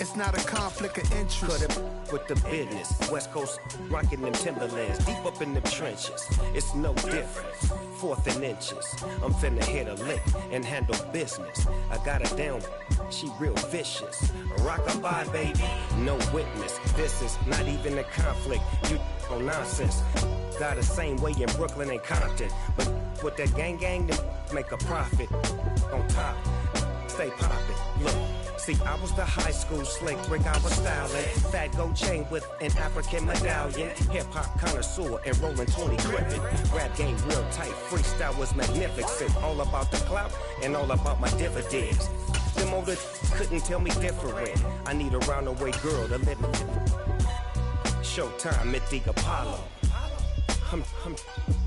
It's not a conflict of interest. Cut it with the business. West Coast rocking them Timberlands, deep up in the trenches. It's no difference. 4th and inches. I'm finna hit a lick and handle business. I got her down, she real vicious. Rock-a-bye, baby, no witness. This is not even a conflict. You on nonsense. Got the same way in Brooklyn and Compton. But with that gang, then make a profit. On top, stay poppin'. Look. See, I was the high school slick Rick, I was styling. Fat gold chain with an African medallion. Hip-hop connoisseur and rolling 20 crippin'. Rap game real tight, freestyle was magnificent. All about the clout and all about my dividends. Them older couldn't tell me different. I need a roundaway girl to live in. Showtime at the Apollo. I'm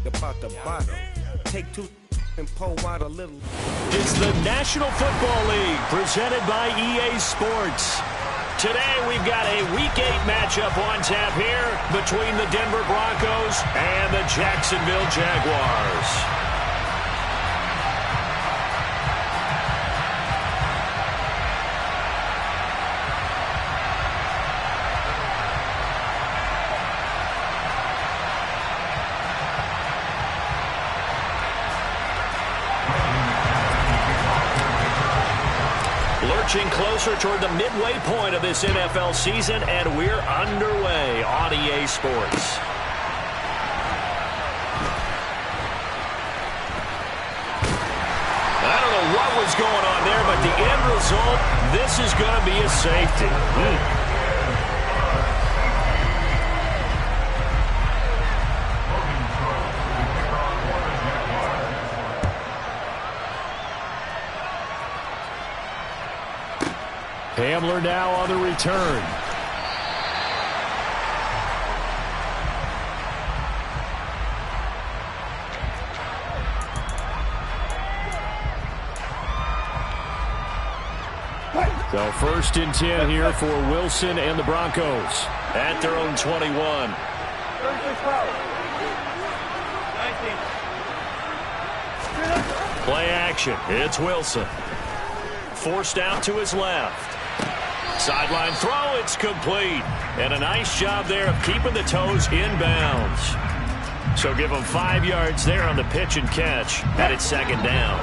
about the bottom. Take 2 and pull out a little. It's the National Football League presented by EA Sports. Today we've got a Week 8 matchup on tap here between the Denver Broncos and the Jacksonville Jaguars. Lurching closer toward the midway point of this NFL season, and we're underway on EA Sports. I don't know what was going on there, but the end result, this is going to be a safety. Hamler now on the return. So 1st and 10 here for Wilson and the Broncos at their own 21. Play action. It's Wilson. Forced out to his left. Sideline throw, it's complete. And a nice job there of keeping the toes in bounds. So give him 5 yards there on the pitch and catch. And it's 2nd down.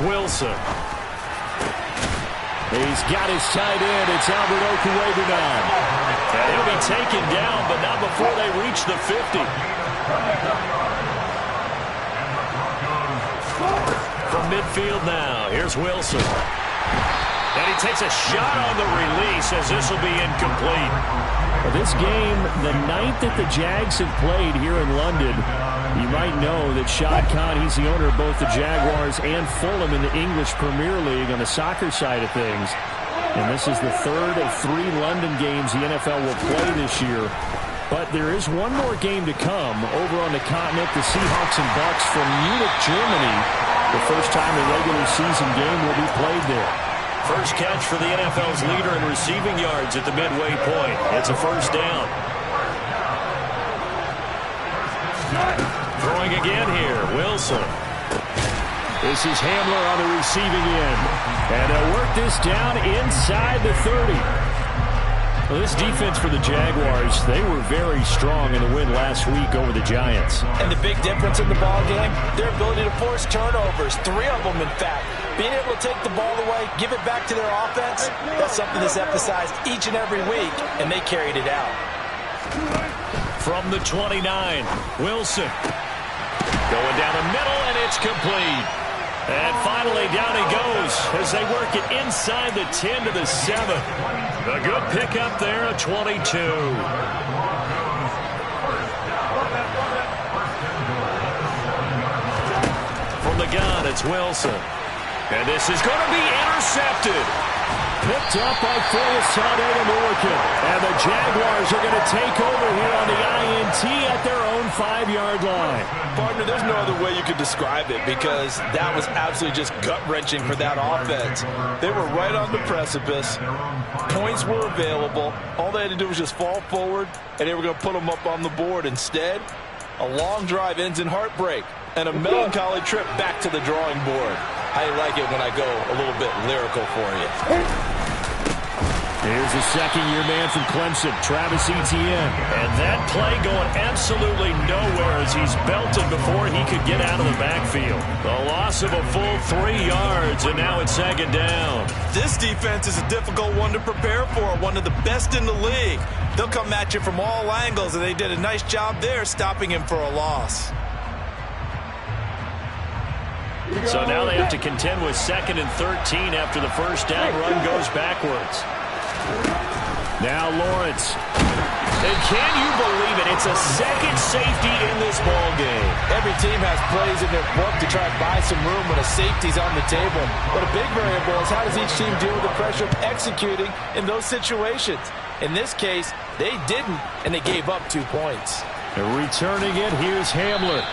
Wilson. He's got his tight end. It's Albert Okuwebunan. And he'll be taken down, but not before they reach the 50. From midfield now, here's Wilson. And he takes a shot on the release as this will be incomplete. Well, this game, the 9th that the Jags have played here in London, you might know that Shad Khan, he's the owner of both the Jaguars and Fulham in the English Premier League on the soccer side of things. And this is the 3rd of 3 London games the NFL will play this year. But there is one more game to come over on the continent, the Seahawks and Bucks from Munich, Germany. The first time a regular season game will be played there. First catch for the NFL's leader in receiving yards at the midway point. It's a 1st down. Throwing again here, Wilson. This is Hamler on the receiving end. And they'll work this down inside the 30. Well, this defense for the Jaguars, they were very strong in the win last week over the Giants. And the big difference in the ball game, their ability to force turnovers, 3 of them in fact. Being able to take the ball away, give it back to their offense, that's something that's emphasized each and every week, and they carried it out. From the 29, Wilson. Going down the middle, and it's complete. And finally, down he goes as they work it inside the 10 to the 7. A good pickup there, a 22. From the gun, it's Wilson. And this is going to be intercepted. Picked up by Foyesade Morgan. And the Jaguars are going to take over here on the INT at their own 5-yard line. Partner, there's no other way you could describe it because that was absolutely just gut-wrenching for that offense. They were right on the precipice. Points were available. All they had to do was just fall forward, and they were going to put them up on the board. Instead, A long drive ends in heartbreak and a melancholy trip back to the drawing board. I like it when I go a little bit lyrical for you. Here's a second-year man from Clemson, Travis Etienne. And that play going absolutely nowhere as he's belted before he could get out of the backfield. The loss of a full 3 yards, and now it's second down. This defense is a difficult one to prepare for, one of the best in the league. They'll come at you from all angles, and they did a nice job there stopping him for a loss. So now they have to contend with 2nd and 13 after the first down run goes backwards. Now Lawrence. And can you believe it? It's a second safety in this ball game. Every team has plays in their book to try and buy some room when a safety's on the table. But a big variable is how does each team deal with the pressure of executing in those situations? In this case, they didn't, and they gave up 2 points. And returning it, here's Hamler.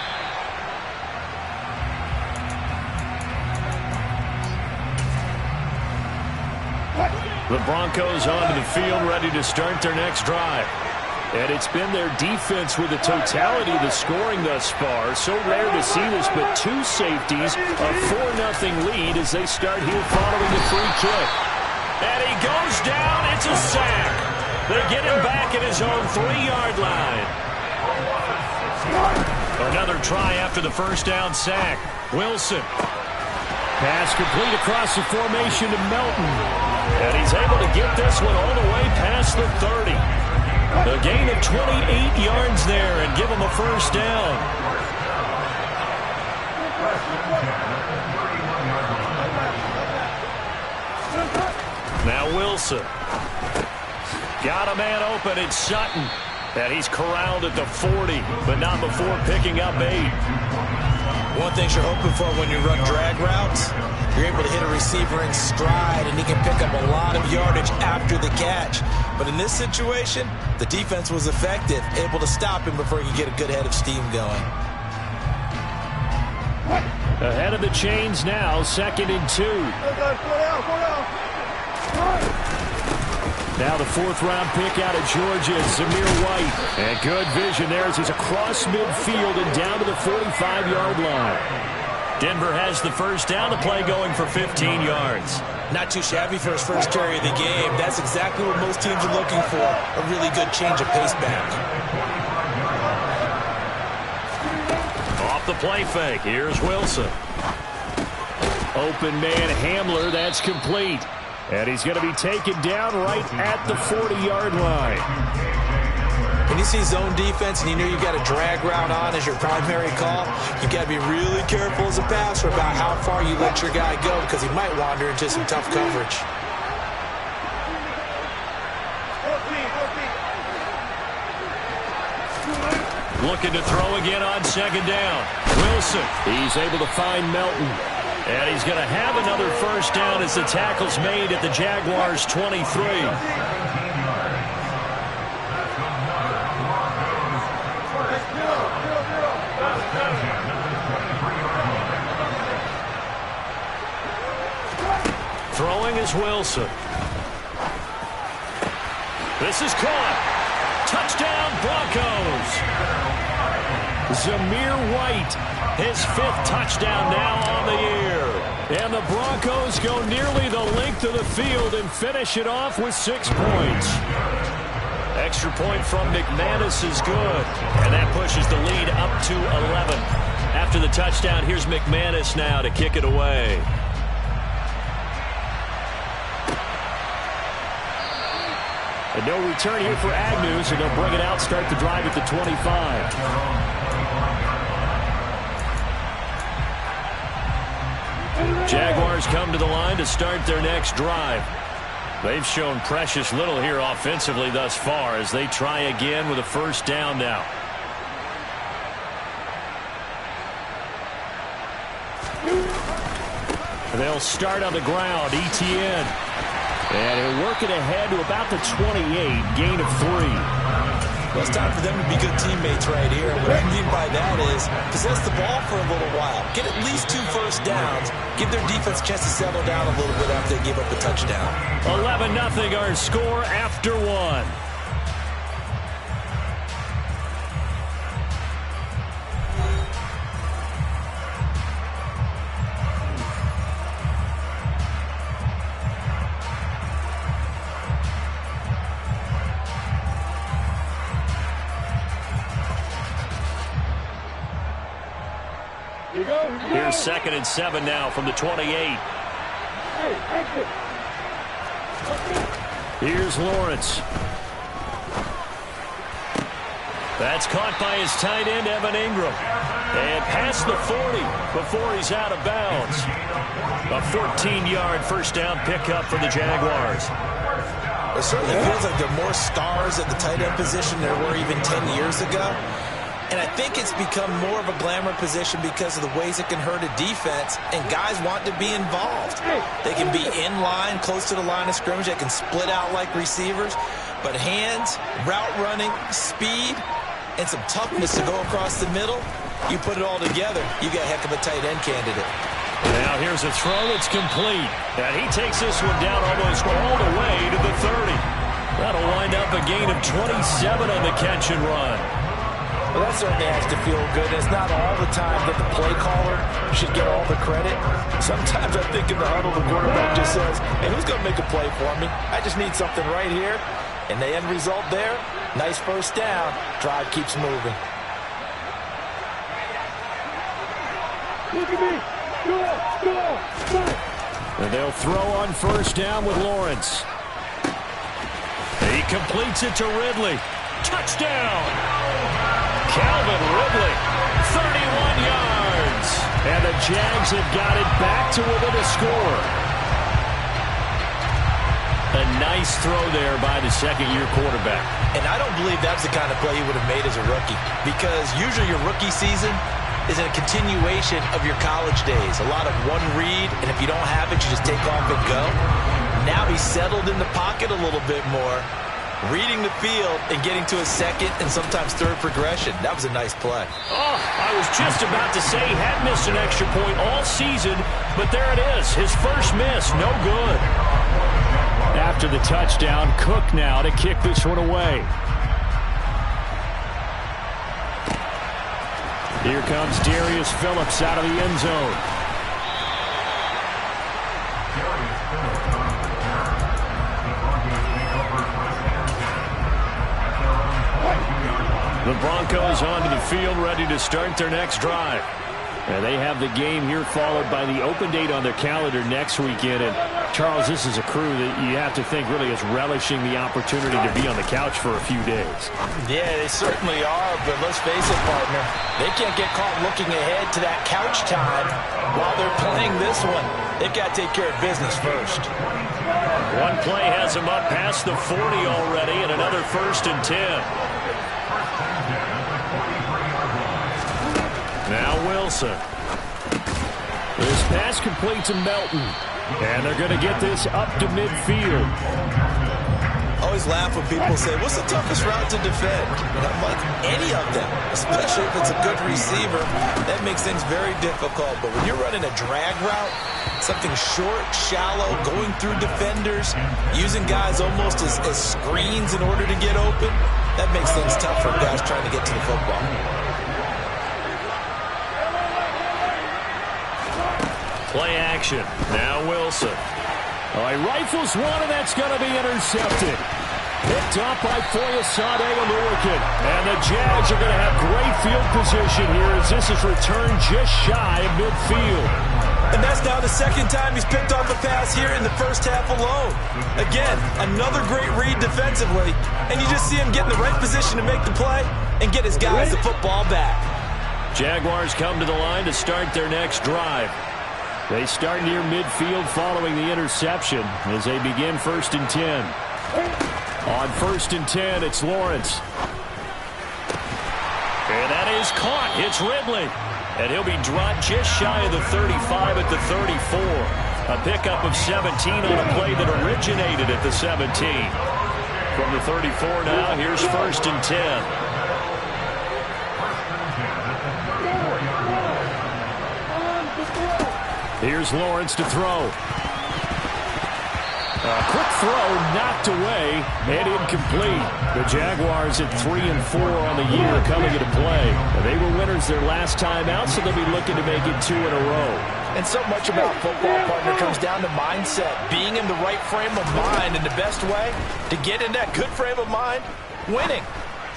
The Broncos onto the field, ready to start their next drive. And it's been their defense with the totality of the scoring thus far. So rare to see this, but 2 safeties, a 4-0 lead as they start here following the free kick. And he goes down. It's a sack. They get him back at his own 3-yard line. Another try after the first down sack. Wilson. Pass complete across the formation to Melton. And he's able to get this one all the way past the 30. A gain of 28 yards there and give him a first down. Now Wilson. Got a man open. It's Sutton. And he's corralled at the 40, but not before picking up 8. One thing you're hoping for when you run drag routes, you're able to hit a receiver in stride, and he can pick up a lot of yardage after the catch. But in this situation, the defense was effective, able to stop him before he could get a good head of steam going. Ahead of the chains now, 2nd and 2. Now the 4th-round pick out of Georgia, Zamir White. And good vision there as he's across midfield and down to the 45-yard line. Denver has the first down, the play going for 15 yards. Not too shabby for his first carry of the game. That's exactly what most teams are looking for, a really good change of pace back. Off the play fake, here's Wilson. Open man Hamler, that's complete. And he's going to be taken down right at the 40-yard line. When you see zone defense and you know you've got a drag route on as your primary call, you've got to be really careful as a passer about how far you let your guy go because he might wander into some tough coverage. Looking to throw again on 2nd down. Wilson. He's able to find Melton. And he's going to have another first down as the tackle's made at the Jaguars' 23. Throwing is Wilson. This is caught. Touchdown, Broncos. Zamir White, his 5th touchdown now on the year. And the Broncos go nearly the length of the field and finish it off with 6 points. Extra point from McManus is good. And that pushes the lead up to 11. After the touchdown, here's McManus now to kick it away. And no return here for Agnew, so they'll bring it out, start the drive at the 25. Jaguars come to the line to start their next drive. They've shown precious little here offensively thus far as they try again with a first down now. They'll start on the ground. Etienne. And he'll work it ahead to about the 28, gain of 3. Well, it's time for them to be good teammates right here. What I mean by that is possess the ball for a little while. Get at least 2 first downs. Give their defense a chance to settle down a little bit after they give up a touchdown. 11-0 our score after 1. Here's 2nd and 7 now from the 28. Here's Lawrence. That's caught by his tight end, Evan Ingram. And past the 40 before he's out of bounds. A 14-yard first down pickup for the Jaguars. It certainly feels like there are more stars at the tight end position than there were even 10 years ago. And I think it's become more of a glamour position because of the ways it can hurt a defense, and guys want to be involved. They can be in line, close to the line of scrimmage. They can split out like receivers. But hands, route running, speed, and some toughness to go across the middle, you put it all together, you got a heck of a tight end candidate. Now here's a throw that's complete. And he takes this one down almost all the way to the 30. That'll wind up a gain of 27 on the catch and run. Well, that certainly has to feel good. It's not all the time that the play caller should get all the credit. Sometimes I think in the huddle, the quarterback just says, hey, who's going to make a play for me? I just need something right here. And the end result there, nice first down. Drive keeps moving. Look at me. Go. And they'll throw on first down with Lawrence. He completes it to Ridley. Touchdown! Calvin Ridley, 31 yards. And the Jags have got it back to within a score. A nice throw there by the second-year quarterback. And I don't believe that's the kind of play he would have made as a rookie, because usually your rookie season is a continuation of your college days. A lot of one read, and if you don't have it, you just take off and go. Now he's settled in the pocket a little bit more, reading the field and getting to a second and sometimes third progression. That was a nice play. Oh, I was just about to say he had missed an extra point all season, but there it is. His first miss, no good. After the touchdown, Cook now to kick this one away. Here comes Darius Phillips out of the end zone. The Broncos onto the field, ready to start their next drive. And they have the game here followed by the open date on their calendar next weekend. And, Charles, this is a crew that you have to think really is relishing the opportunity to be on the couch for a few days. Yeah, they certainly are, but let's face it, partner. They can't get caught looking ahead to that couch time while they're playing this one. They've got to take care of business first. One play has them up past the 40 already, and another 1st and 10. Now Wilson. This pass complete to Melton. And they're going to get this up to midfield. I always laugh when people say, what's the toughest route to defend? And I'm like, any of them, especially if it's a good receiver. That makes things very difficult. But when you're running a drag route, something short, shallow, going through defenders, using guys almost as screens in order to get open, that makes things tough for guys trying to get to the football. Play action. Now Wilson. He rifles one, and that's going to be intercepted. Picked up by Foyesade Oluwakin. And the Jags are going to have great field position here as this is returned just shy of midfield. And that's now the second time he's picked off a pass here in the first half alone. Again, another great read defensively. And you just see him get in the right position to make the play and get his guys the football back. Jaguars come to the line to start their next drive. They start near midfield following the interception as they begin 1st and 10. On 1st and 10, it's Lawrence. And that is caught. It's Ridley. And he'll be dropped just shy of the 35 at the 34. A pickup of 17 on a play that originated at the 17. From the 34 now, here's 1st and 10. Here's Lawrence to throw. A quick throw knocked away and incomplete. The Jaguars at 3-4 on the year coming into play. They were winners their last time out, so they'll be looking to make it 2 in a row. And so much about football, partner, comes down to mindset. Being in the right frame of mind, and the best way to get in that good frame of mind, winning.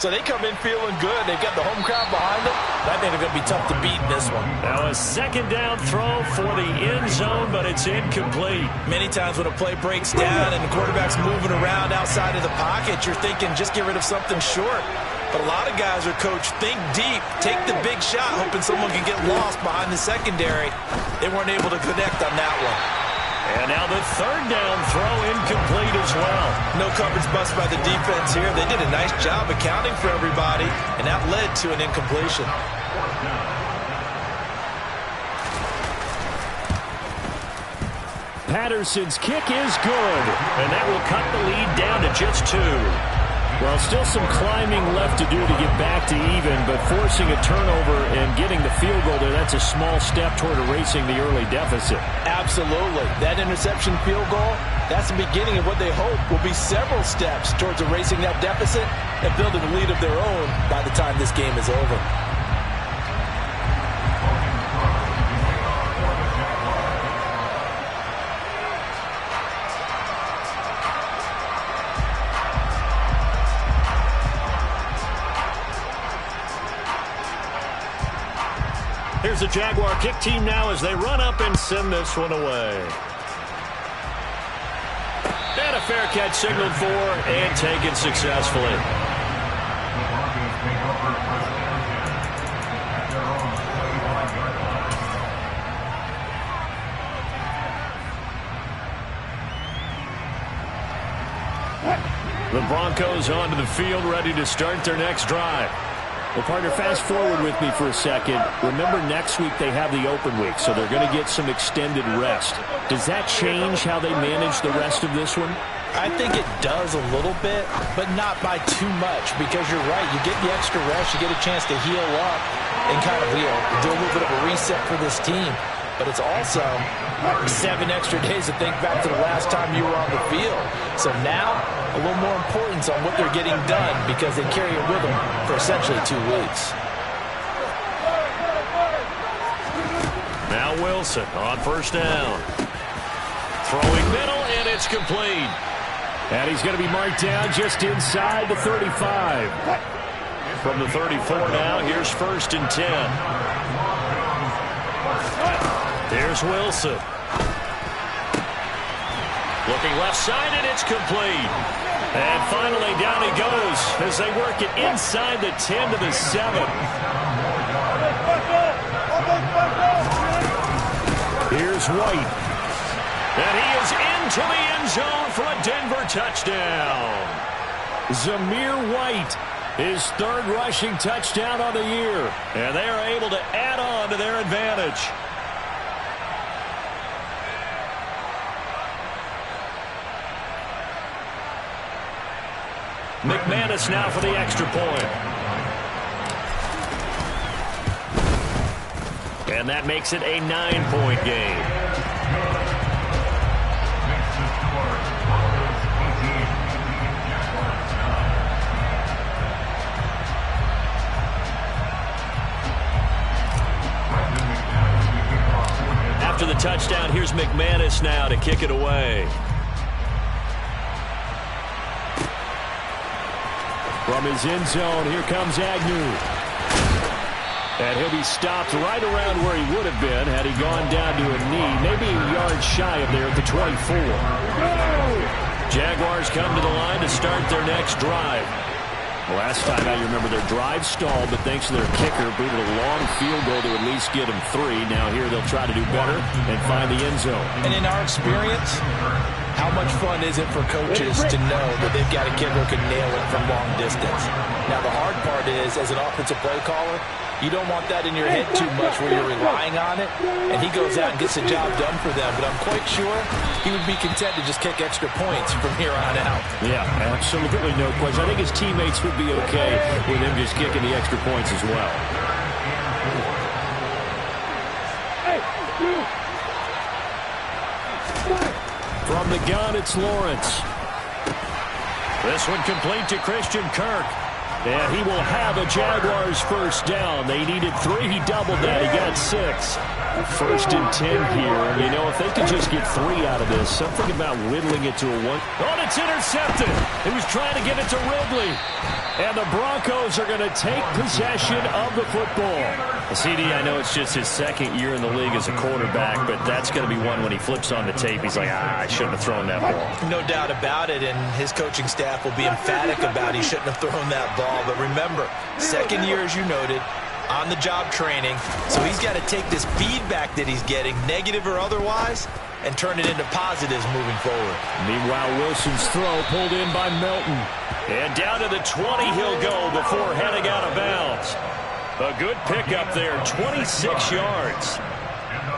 So they come in feeling good. They've got the home crowd behind them. I think they're going to be tough to beat in this one. Now a second down throw for the end zone, but it's incomplete. Many times when a play breaks down and the quarterback's moving around outside of the pocket, you're thinking just get rid of something short. But a lot of guys are coached, think deep, take the big shot, hoping someone can get lost behind the secondary. They weren't able to connect on that one. And now the third down throw incomplete as well. No coverage bust by the defense here. They did a nice job accounting for everybody, and that led to an incompletion. Patterson's kick is good, and that will cut the lead down to just 2. Well, still some climbing left to do to get back to even, but forcing a turnover and getting the field goal there, that's a small step toward erasing the early deficit. Absolutely. That interception field goal, that's the beginning of what they hope will be several steps towards erasing that deficit and building a lead of their own by the time this game is over. Here's the Jaguar kick team now as they run up and send this one away. And a fair catch signaled for and taken successfully. The Broncos onto the field, ready to start their next drive. Well, partner, fast forward with me for a second. Remember, next week they have the open week, so they're going to get some extended rest. Does that change how they manage the rest of this one? I think it does a little bit, but not by too much, because you're right. You get the extra rest, you get a chance to heal up and kind of do a little bit of a reset for this team. But it's also 7 extra days to think back to the last time you were on the field. So now, a little more importance on what they're getting done because they carry it with them for essentially 2 weeks. Now Wilson on first down. Throwing middle, and it's complete. And he's going to be marked down just inside the 35. From the 34 now, here's 1st and 10. Here's Wilson. Looking left side, and it's complete. And finally, down he goes as they work it inside the 10 to the 7. Here's White. And he is into the end zone for a Denver touchdown. Zamir White, his 3rd rushing touchdown on the year. And they are able to add on to their advantage. McManus now for the extra point. And that makes it a 9-point game. After the touchdown, here's McManus now to kick it away. From his end zone, here comes Agnew. And he'll be stopped right around where he would have been had he gone down to a knee, maybe a yard shy of there at the 24. Jaguars come to the line to start their next drive. Last time out, you remember their drive stalled, but thanks to their kicker, booted a long field goal to at least get them 3. Now here they'll try to do better and find the end zone. And in our experience, how much fun is it for coaches to know that they've got a kicker who can nail it from long distance? Now, the hard part is, as an offensive play caller, you don't want that in your head too much where you're relying on it, and he goes out and gets the job done for them. But I'm quite sure he would be content to just kick extra points from here on out. Yeah, absolutely no question. I think his teammates would be okay with him just kicking the extra points as well. From the gun, it's Lawrence. This one complete to Christian Kirk. And he will have a Jaguars first down. They needed 3. He doubled that. He got 6. First and 10 here. You know, if they could just get 3 out of this, something about whittling it to a 1. Oh, it's intercepted. He was trying to give it to Ridley. And the Broncos are going to take possession of the football. CD, I know it's just his second year in the league as a quarterback, but that's going to be one when he flips on the tape. He's like, I shouldn't have thrown that ball. No doubt about it, and his coaching staff will be emphatic about he shouldn't have thrown that ball. But remember, second year, as you noted, on-the-job training, so he's got to take this feedback that he's getting, negative or otherwise, and turn it into positives moving forward. Meanwhile, Wilson's throw pulled in by Melton. And down to the 20 he'll go before heading out of bounds. A good pickup there, 26 yards.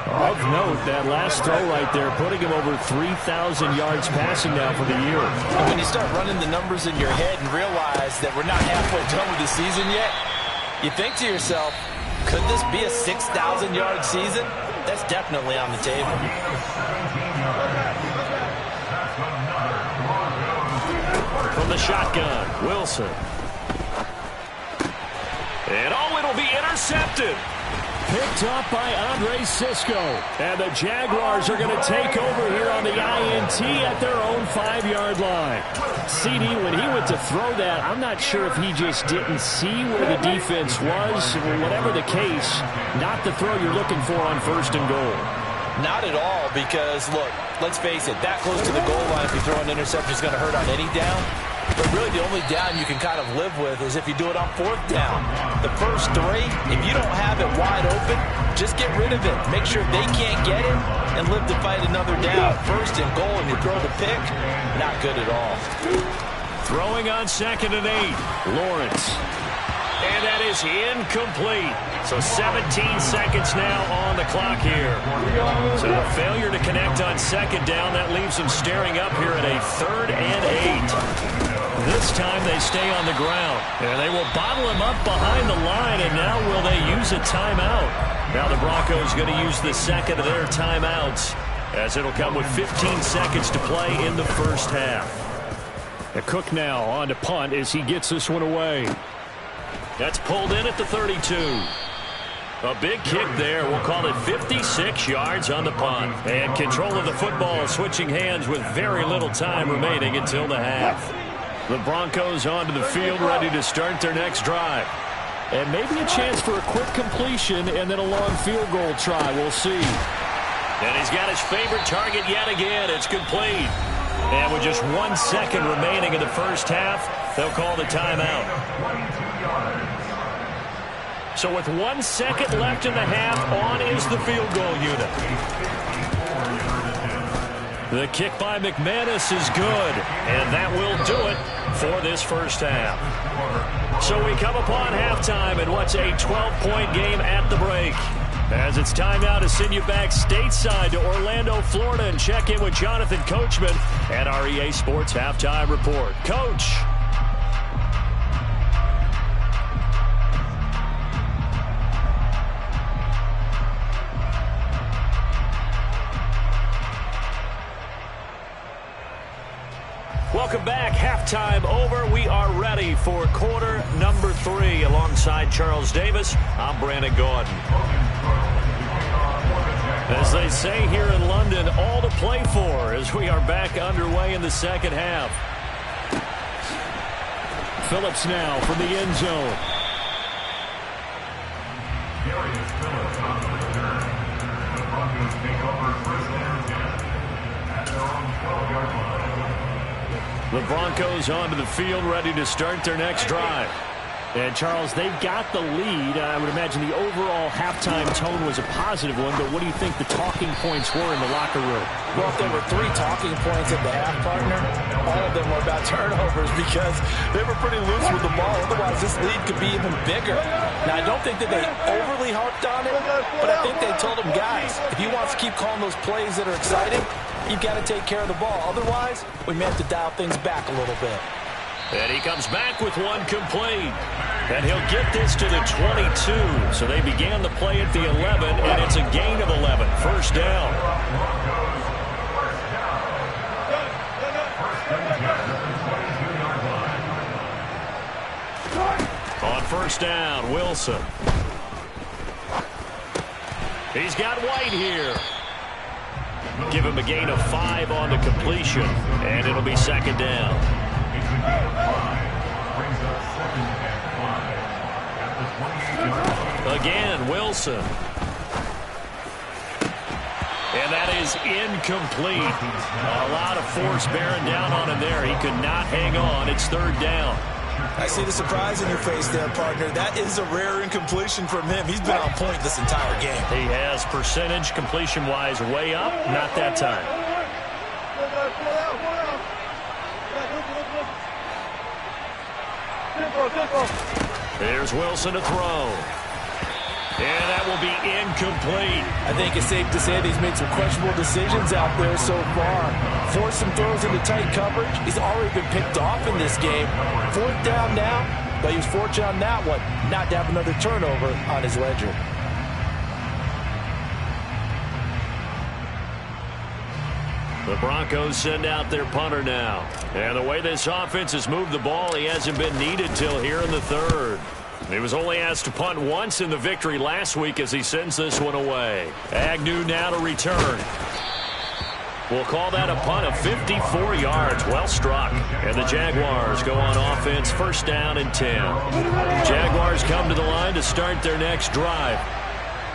Of note, that last throw right there, putting him over 3,000 yards passing now for the year. And when you start running the numbers in your head and realize that we're not halfway done with the season yet, you think to yourself, could this be a 6,000-yard season? That's definitely on the table. From the shotgun, Wilson. And it'll be intercepted. Picked up by Andre Sisco. And the Jaguars are going to take over here on the INT at their own 5-yard line. CD, when he went to throw that, I'm not sure if he just didn't see where the defense was. Whatever the case, not the throw you're looking for on 1st and goal. Not at all, because, look, let's face it, that close to the goal line, if you throw an interception, is going to hurt on any down. But really, the only down you can kind of live with is if you do it on 4th down. The first 3, if you don't have it wide open, just get rid of it. Make sure they can't get it and live to fight another down. 1st and goal, and you throw the pick, not good at all. Throwing on 2nd and 8, Lawrence. And that is incomplete. So 17 seconds now on the clock here. So a failure to connect on 2nd down. That leaves them staring up here at a 3rd and 8. This time they stay on the ground. And they will bottle him up behind the line. And now will they use a timeout? Now the Broncos going to use the second of their timeouts, as it'll come with 15 seconds to play in the first half. Cook now on to punt as he gets this one away. That's pulled in at the 32. A big kick there. We'll call it 56 yards on the punt. And control of the football switching hands with very little time remaining until the half. The Broncos onto the field ready to start their next drive. And maybe a chance for a quick completion and then a long field goal try. We'll see. And he's got his favorite target yet again. It's complete. And with just 1 second remaining in the first half, they'll call the timeout. So with 1 second left in the half, on is the field goal unit. The kick by McManus is good, and that will do it for this first half. So we come upon halftime in what's a 12-point game at the break. As it's time now to send you back stateside to Orlando, Florida, and check in with Jonathan Coachman at our EA Sports Halftime Report. Coach. Welcome back. Halftime over. We are ready for quarter number 3. Alongside Charles Davis, I'm Brandon Gordon. As they say here in London, all to play for as we are back underway in the second half. Phillips now from the end zone. The Broncos onto the field ready to start their next drive. And, Charles, they've got the lead. I would imagine the overall halftime tone was a positive one, but what do you think the talking points were in the locker room? Well, if there were 3 talking points at the half, partner, all of them were about turnovers because they were pretty loose with the ball. Otherwise, this lead could be even bigger. Now, I don't think that they overly harped on it, but I think they told them, guys, if you want to keep calling those plays that are exciting, you've got to take care of the ball. Otherwise, we may have to dial things back a little bit. And he comes back with one complete. And he'll get this to the 22. So they began the play at the 11, and it's a gain of 11. First down. On first down, Wilson. He's got White here. Give him a gain of 5 on the completion, and it'll be second down. Again, Wilson. And that is incomplete. A lot of force bearing down on him there. He could not hang on. It's third down. I see the surprise in your face there, partner. That is a rare incompletion from him. He's been on point this entire game. He has percentage completion-wise way up. Not that time. Here's Wilson to throw. And that will be incomplete. I think it's safe to say that he's made some questionable decisions out there so far. Forced some throws into tight coverage. He's already been picked off in this game. Fourth down now, but he was fortunate on that one not to have another turnover on his ledger. The Broncos send out their punter now. And the way this offense has moved the ball, he hasn't been needed till here in the third. He was only asked to punt once in the victory last week as he sends this one away. Agnew now to return. We'll call that a punt of 54 yards. Well struck. And the Jaguars go on offense, first down and 10. Jaguars come to the line to start their next drive.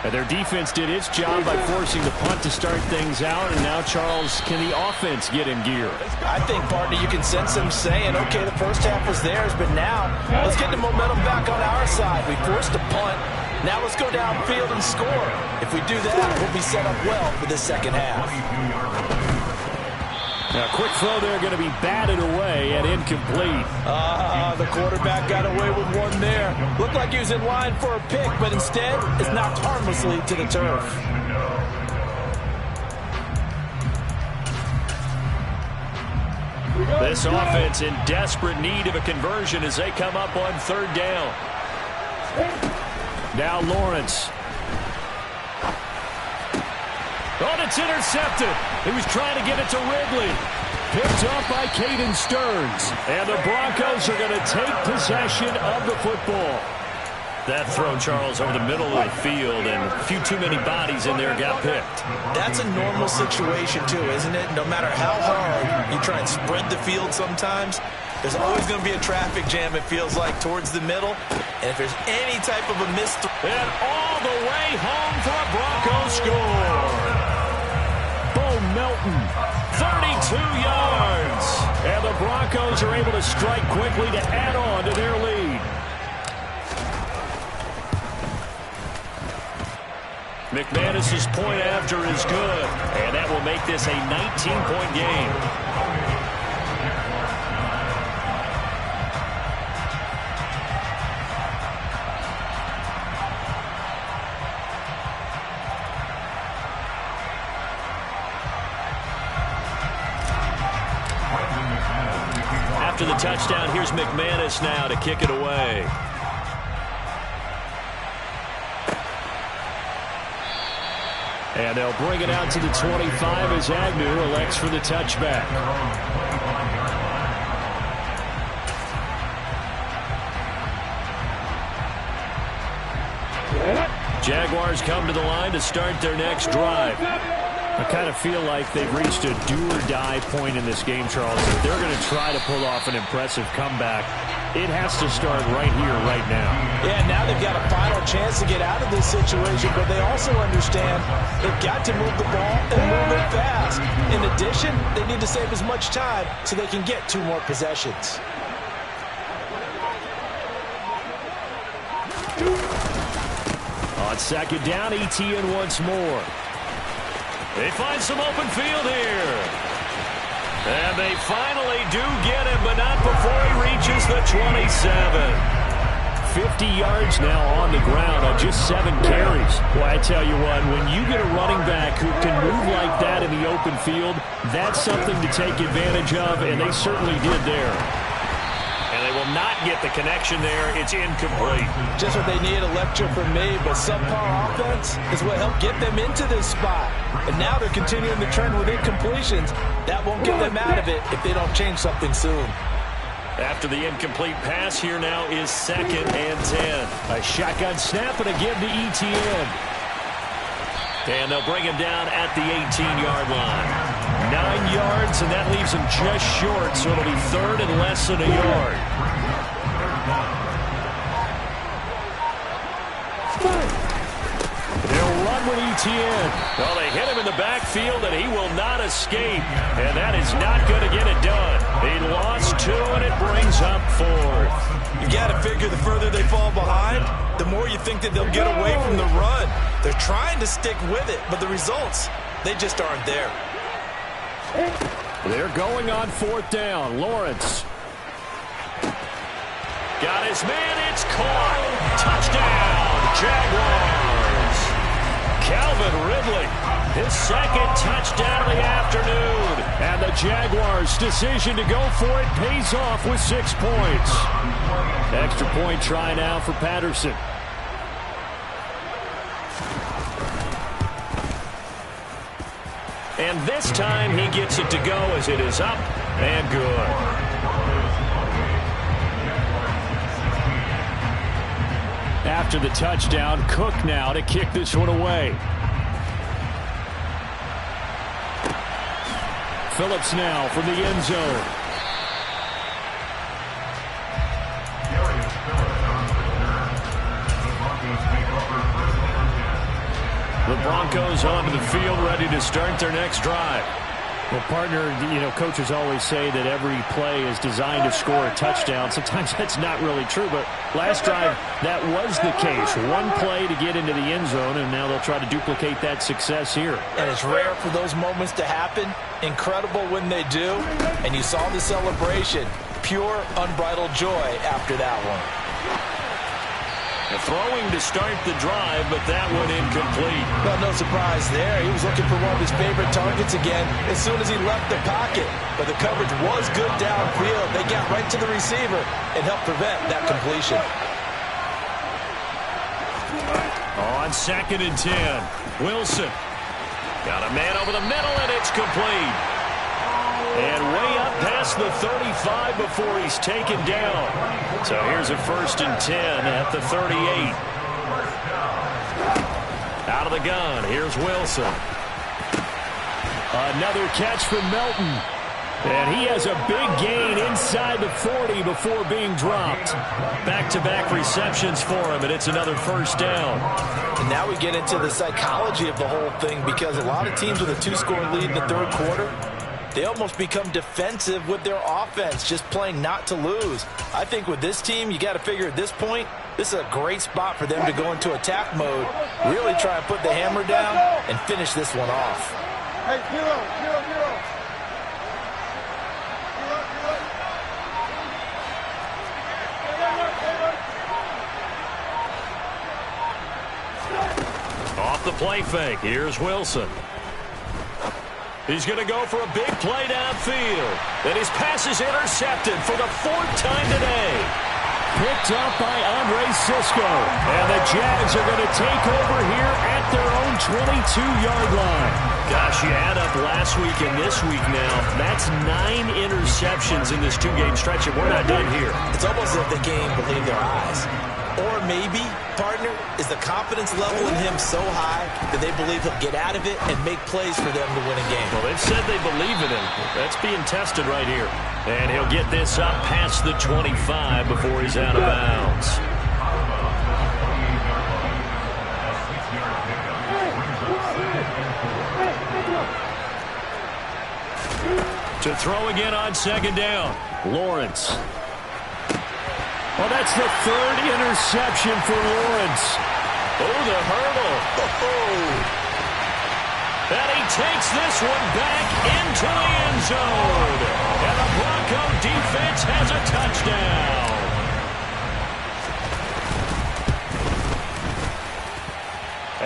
And their defense did its job by forcing the punt to start things out. And now, Charles, can the offense get in gear? I think, partner, you can sense them saying, okay, the first half was theirs, but now let's get the momentum back on our side. We forced a punt. Now let's go downfield and score. If we do that, we'll be set up well for the second half. Now, quick throw there going to be batted away and incomplete. The quarterback got away with one there. Looked like he was in line for a pick, but instead it's knocked harmlessly to the turf. This offense in desperate need of a conversion as they come up on third down. Now Lawrence. Oh, it's intercepted. He was trying to get it to Ridley. Picked up by Caden Stearns. And the Broncos are going to take possession of the football. That throw, Charles, over the middle of the field, and a few too many bodies in there got picked. That's a normal situation, too, isn't it? No matter how hard you try and spread the field sometimes, there's always going to be a traffic jam, it feels like, towards the middle. And if there's any type of a missed throw. And all the way home for a Broncos score. Bo Melton, 32 yards. And the Broncos are able to strike quickly to add on to their lead. McManus's point after is good. And that will make this a 19-point game. After the touchdown, here's McManus now to kick it away. And they'll bring it out to the 25 as Agnew elects for the touchback. Jaguars come to the line to start their next drive. I kind of feel like they've reached a do-or-die point in this game, Charles. If they're going to try to pull off an impressive comeback, it has to start right here, right now. Yeah, now they've got a final chance to get out of this situation, but they also understand they've got to move the ball and move it fast. In addition, they need to save as much time so they can get 2 more possessions. On second down, ETN once more. They find some open field here. And they finally do get him, but not before he reaches the 27. 50 yards now on the ground on just 7 carries. Well, I tell you what, when you get a running back who can move like that in the open field, that's something to take advantage of, and they certainly did there. And they will not get the connection there. It's incomplete. Just what they need, a lecture from me, but subpar offense is what helped get them into this spot. And now they're continuing the trend with incompletions. That won't get them out of it if they don't change something soon. After the incomplete pass, here now is second and 10. A shotgun snap and a give to ETN. And they'll bring him down at the 18-yard line. 9 yards, and that leaves him just short, so it'll be third and less than a yard. They'll run with Etienne. Well, they hit him in the backfield, and he will not escape. And that is not going to get it done. He lost 2, and it brings up 4th. You got to figure the further they fall behind, the more you think that they'll get away from the run. They're trying to stick with it, but the results, they just aren't there. They're going on 4th down. Lawrence. Got his man. It's caught. Touchdown, Jaguars. Calvin Ridley, his second touchdown of the afternoon. And the Jaguars' decision to go for it pays off with 6 points. Extra point try now for Patterson. And this time he gets it to go as it is up and good. After the touchdown, Cook now to kick this one away. Phillips now from the end zone. The Broncos onto the field, ready to start their next drive. Well, partner, coaches always say that every play is designed to score a touchdown. Sometimes that's not really true, but last drive, that was the case. One play to get into the end zone, and now they'll try to duplicate that success here. And it's rare for those moments to happen. Incredible when they do. And you saw the celebration. Pure, unbridled joy after that one. Throwing to start the drive, but that one incomplete. Well, no surprise there. He was looking for one of his favorite targets again as soon as he left the pocket. But the coverage was good downfield. They got right to the receiver and helped prevent that completion. On 2nd and 10, Wilson. Got a man over the middle, and it's complete. And way up past the 35 before he's taken down. So here's a 1st and 10 at the 38. Out of the gun, here's Wilson. Another catch from Melton. And he has a big gain inside the 40 before being dropped. Back-to-back receptions for him, and it's another 1st down. And now we get into the psychology of the whole thing, because a lot of teams with a 2-score lead in the 3rd quarter, they almost become defensive with their offense, just playing not to lose. I think with this team, you got to figure at this point, this is a great spot for them to go into attack mode, really try and put the hammer down and finish this one off. Hey, zero. Off the play fake, here's Wilson. He's going to go for a big play downfield. And his pass is intercepted for the 4th time today. Picked up by Andre Sisco. And the Jags are going to take over here at their own 22-yard line. Gosh, you add up last week and this week now. That's 9 interceptions in this 2-game stretch, and we're not done here. It's almost as if they can't believe their eyes. Or maybe, partner, is the confidence level in him so high that they believe he'll get out of it and make plays for them to win a game. Well, they've said they believe in him. That's being tested right here. And he'll get this up past the 25 before he's out of bounds. To throw again on 2nd down, Lawrence. Well, that's the 3rd interception for Lawrence. Oh, the hurdle. And he takes this one back into the end zone. And the Bronco defense has a touchdown.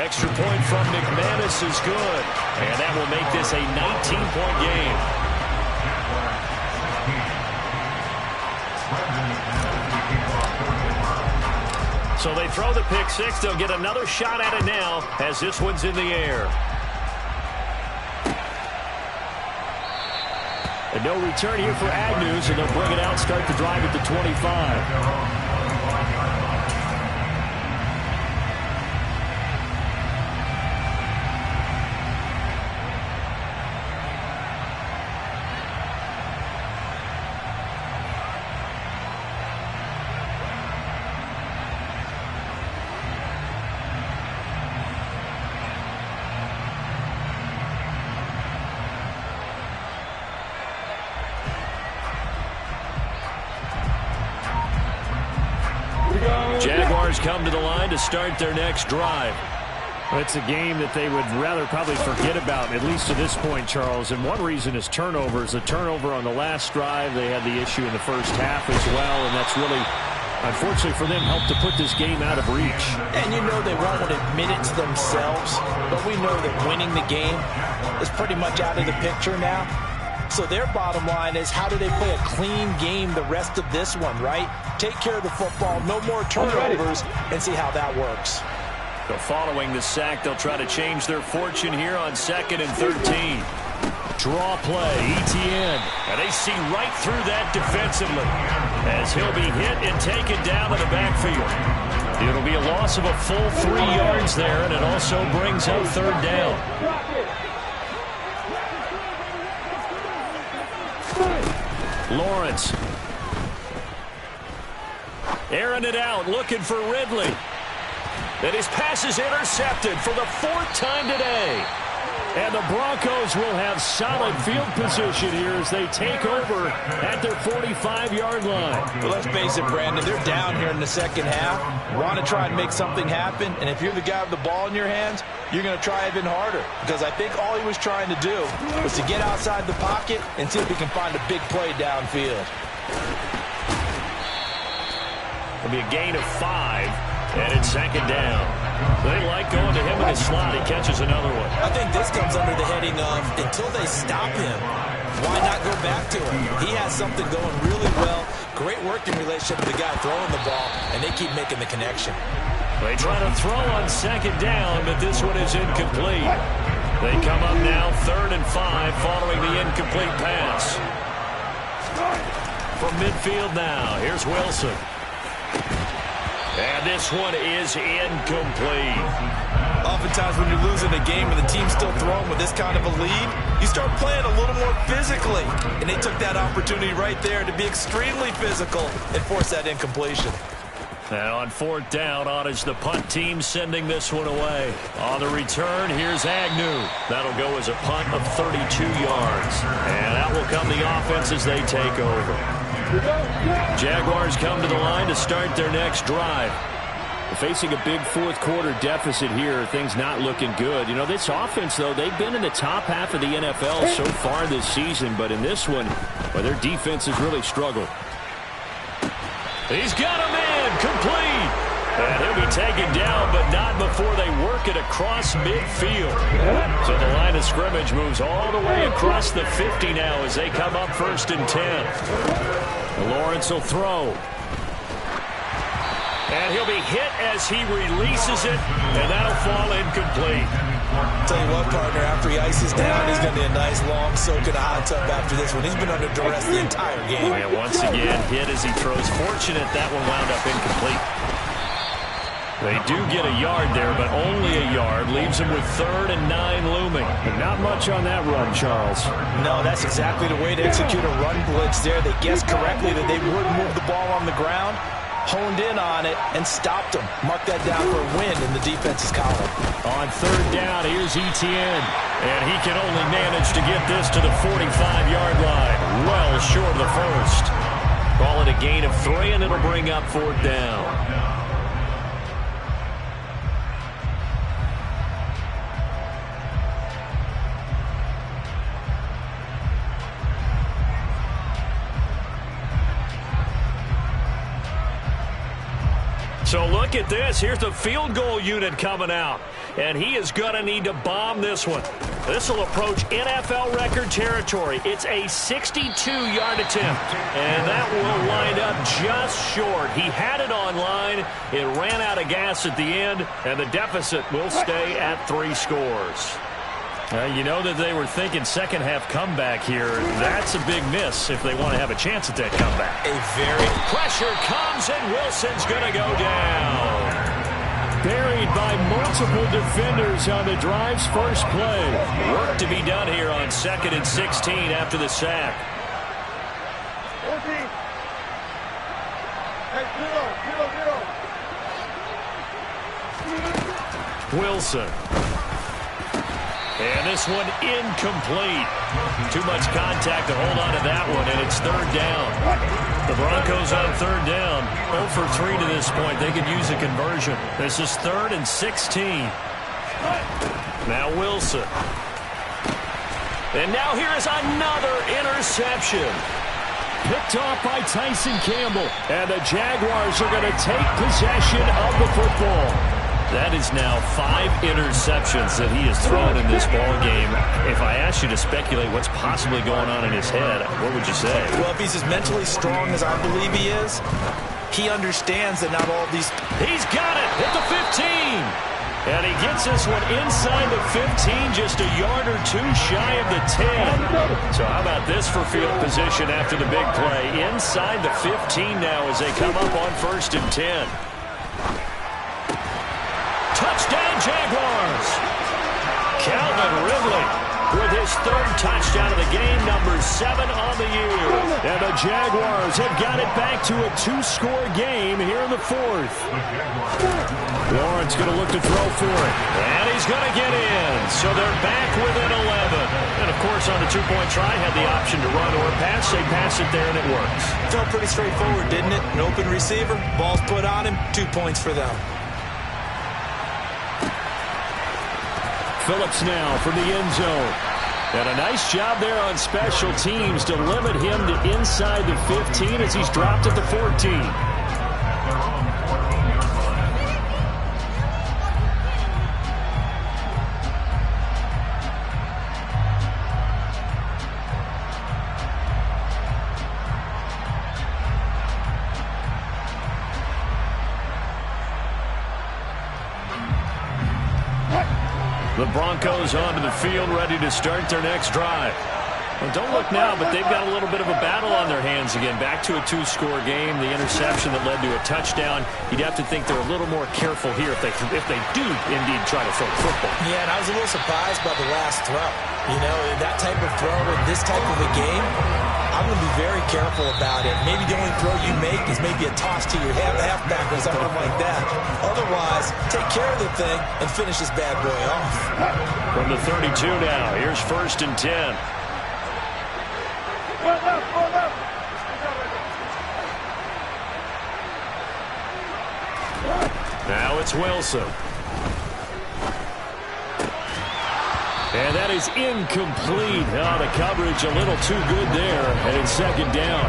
Extra point from McManus is good. And that will make this a 19-point game. So they throw the pick 6. They'll get another shot at it now as this one's in the air. And no return here for Agnew, and they'll bring it out, start the drive at the 25. Jaguars come to the line to start their next drive. It's a game that they would rather probably forget about, at least to this point, Charles. And one reason is turnovers. A turnover on the last drive. They had the issue in the first half as well, and that's really, unfortunately for them, helped to put this game out of reach. And you know they won't admit it to themselves, but we know that winning the game is pretty much out of the picture now. So their bottom line is, how do they play a clean game the rest of this one, right? Take care of the football, no more turnovers, and see how that works. So following the sack, they'll try to change their fortune here on 2nd and 13. Draw play, Etienne. And they see right through that defensively as he'll be hit and taken down in the backfield. It'll be a loss of a full 3 yards there, and it also brings up 3rd down. Lawrence. Airing it out, looking for Ridley. And his pass is intercepted for the 4th time today. And the Broncos will have solid field position here as they take over at their 45-yard line. Well, let's face it, Brandon, they're down here in the second half. Want to try and make something happen, and if you're the guy with the ball in your hands, you're going to try even harder, because I think all he was trying to do was to get outside the pocket and see if he can find a big play downfield. It'll be a gain of 5. And it's 2nd down. They like going to him in the slot. He catches another one. I think this comes under the heading of, until they stop him, why not go back to him? He has something going really well. Great working relationship with the guy throwing the ball, and they keep making the connection. They try to throw on 2nd down, but this one is incomplete. They come up now 3rd and 5 following the incomplete pass. From midfield now, here's Wilson. And this one is incomplete. Oftentimes when you're losing a game and the team's still throwing with this kind of a lead, you start playing a little more physically. And they took that opportunity right there to be extremely physical and force that incompletion. Now on 4th down, on is the punt team sending this one away. On the return, here's Agnew. That'll go as a punt of 32 yards. And out will come the offense as they take over. Jaguars come to the line to start their next drive. Facing a big 4th quarter deficit here, things not looking good. You know, this offense, though, they've been in the top half of the NFL so far this season, but in this one, well, their defense has really struggled. He's got him in, complete. And he'll be taken down, but not before they work it across midfield. So the line of scrimmage moves all the way across the 50 now as they come up 1st and 10. Lawrence will throw. And he'll be hit as he releases it, and that'll fall incomplete. Tell you what, partner, after he ices down, he's going to be a nice long soak in a hot tub after this one. He's been under duress the entire game. And once again, hit as he throws. Fortunate that one wound up incomplete. They do get a yard there, but only a yard. Leaves them with 3rd and 9 looming. But not much on that run, Charles. No, that's exactly the way to execute a run blitz there. They guessed correctly that they would move the ball on the ground, honed in on it, and stopped them. Mark that down for a win in the defense's column. On 3rd down, here's Etienne. And he can only manage to get this to the 45-yard line. Well short of the first. Call it a gain of 3, and it'll bring up 4th down. So look at this. Here's the field goal unit coming out. And he is going to need to bomb this one. This will approach NFL record territory. It's a 62-yard attempt. And that will wind up just short. He had it on line. It ran out of gas at the end. And the deficit will stay at 3 scores. You know that they were thinking second half comeback here. That's a big miss if they want to have a chance at that comeback. A very pressure comes, and Wilson's going to go down. Buried by multiple defenders on the drive's first play. Work to be done here on 2nd and 16 after the sack. Wilson. And this one incomplete. Too much contact to hold on to that one, and it's third down. The Broncos on third down, 0 for 3 to this point. They could use a conversion. This is 3rd and 16. Now Wilson. And now here is another interception. Picked off by Tyson Campbell. And the Jaguars are going to take possession of the football. That is now 5 interceptions that he has thrown in this ball game. If I asked you to speculate what's possibly going on in his head, what would you say? Well, if he's as mentally strong as I believe he is, he understands that not all these... He's got it at the 15. And he gets this one inside the 15, just a yard or two shy of the 10. So how about this for field position after the big play? Inside the 15 now as they come up on 1st and 10. Touchdown, Jaguars! Calvin Ridley with his 3rd touchdown of the game, number 7 on the year. And the Jaguars have got it back to a 2-score game here in the 4th. Lawrence going to look to throw for it. And he's going to get in. So they're back within 11. And, of course, on the 2-point try, had the option to run or pass. They pass it there, and it works. Felt pretty straightforward, didn't it? An open receiver, ball's put on him, 2 points for them. Phillips now from the end zone. And a nice job there on special teams to limit him to inside the 15 as he's dropped at the 14. The Broncos onto the field, ready to start their next drive. Well, don't look now, but they've got a little bit of a battle on their hands again. Back to a 2-score game. The interception that led to a touchdown. You'd have to think they're a little more careful here if they do indeed try to throw the football. Yeah, and I was a little surprised by the last throw. You know, that type of throw in this type of a game, I'm going to be very careful about it. Maybe the only throw you make is maybe a toss to your halfback or something like that. Otherwise, take care of the thing and finish this bad boy off. From the 32 now, here's 1st and 10. Now it's Wilson. And that is incomplete. Oh, the coverage a little too good there. And it's 2nd down.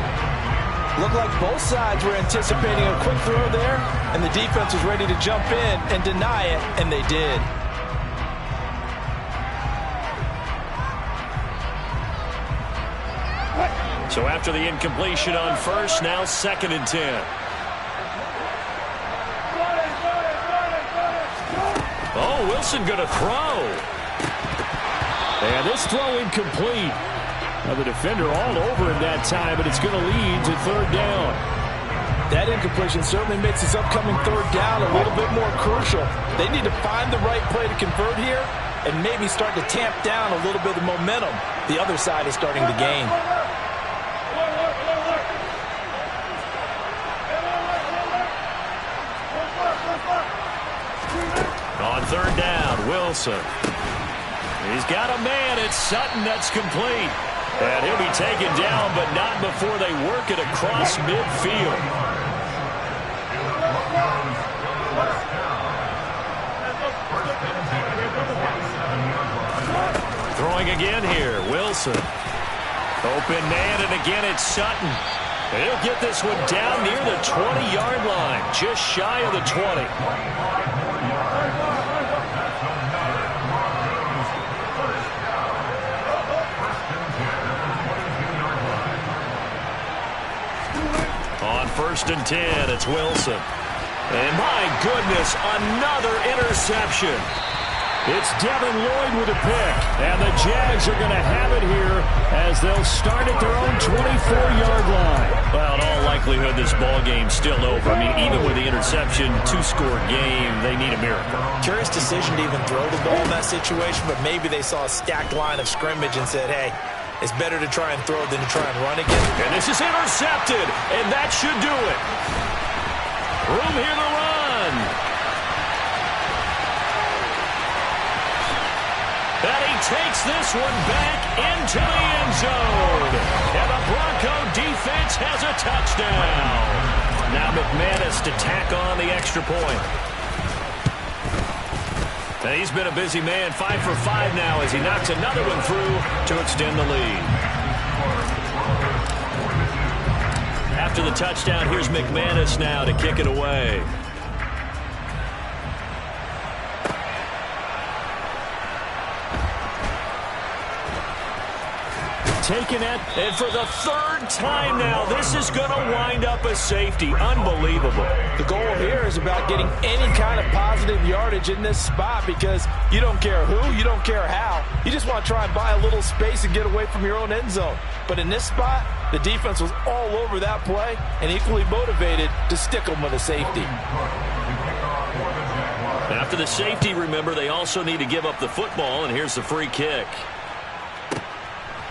Looked like both sides were anticipating a quick throw there, and the defense was ready to jump in and deny it, and they did. So after the incompletion on 1st, now 2nd and 10. Oh, Wilson going to throw. And this throw incomplete. Now the defender all over him that time, but it's going to lead to 3rd down. That incompletion certainly makes this upcoming 3rd down a little bit more crucial. They need to find the right play to convert here and maybe start to tamp down a little bit of momentum the other side is starting to gain. On 3rd down, Wilson. He's got a man. It's Sutton. That's complete. And he'll be taken down, but not before they work it across midfield. Throwing again here, Wilson. Open man, and again it's Sutton. And he'll get this one down near the 20-yard line, just shy of the 20. On 1st and 10, it's Wilson. And my goodness, another interception. It's Devin Lloyd with a pick. And the Jags are going to have it here as they'll start at their own 24-yard line. Well, in all likelihood, this ball game's still over. I mean, even with the interception, 2-score game, they need a miracle. Curious decision to even throw the ball in that situation, but maybe they saw a stacked line of scrimmage and said, hey, it's better to try and throw than to try and run again. And this is intercepted, and that should do it. Room here to run. And he takes this one back into the end zone. And the Bronco defense has a touchdown. Now McManus to tack on the extra point. And he's been a busy man, 5 for 5 now as he knocks another one through to extend the lead. After the touchdown, here's McManus now to kick it away. Taking it, and for the third time now, this is going to wind up a safety. Unbelievable. The goal here is about getting any kind of positive yardage in this spot because you don't care who, you don't care how. You just want to try and buy a little space and get away from your own end zone. But in this spot, the defense was all over that play and equally motivated to stick them with a safety. After the safety, remember, they also need to give up the football, and here's the free kick.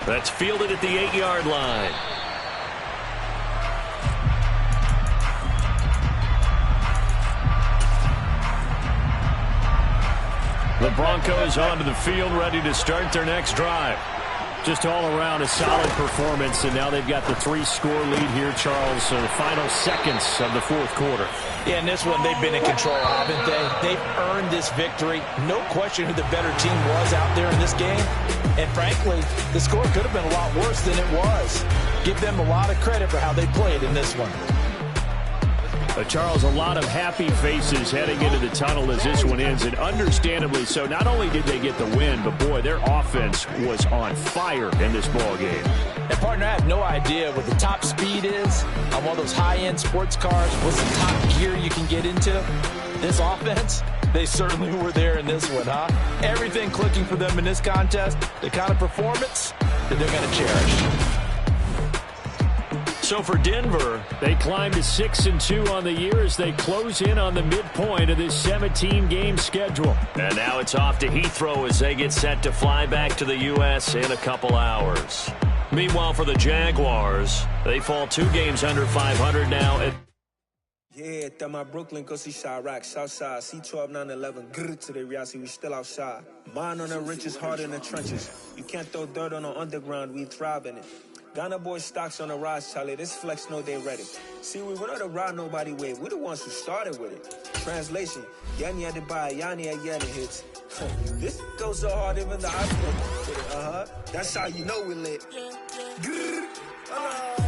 That's fielded at the 8-yard line. The Broncos onto the field, ready to start their next drive. Just all around a solid performance, and now they've got the 3-score lead here, Charles, so the final seconds of the fourth quarter. Yeah, in this one, they've been in control, haven't they? They've earned this victory. No question who the better team was out there in this game. And frankly, the score could have been a lot worse than it was. Give them a lot of credit for how they played in this one. Charles, a lot of happy faces heading into the tunnel as this one ends, and understandably so. Not only did they get the win, but boy, their offense was on fire in this ball game. And partner, I have no idea what the top speed is on one of those high-end sports cars. What's the top gear you can get into? This offense, they certainly were there in this one, huh? Everything clicking for them in this contest, the kind of performance that they're going to cherish. So for Denver, they climb to 6-2 on the year as they close in on the midpoint of this 17-game schedule. And now it's off to Heathrow as they get set to fly back to the U.S. in a couple hours. Meanwhile, for the Jaguars, they fall 2 games under 500 now. Yeah, that my Brooklyn, go see Chirac, Southside, C12, 911, grrr to the reality, we still outside. Mine on the riches, hard in the trenches. You can't throw dirt on the underground, we thrive in it. Ghana boys stocks on the rise, Charlie. This flex know they ready. See, we were not to ride nobody way. We the ones who started with it. Translation: Yanni had to buy Yanni at Yanni hits. This goes so hard, even the iPhone. That's how you know we lit. Grrr.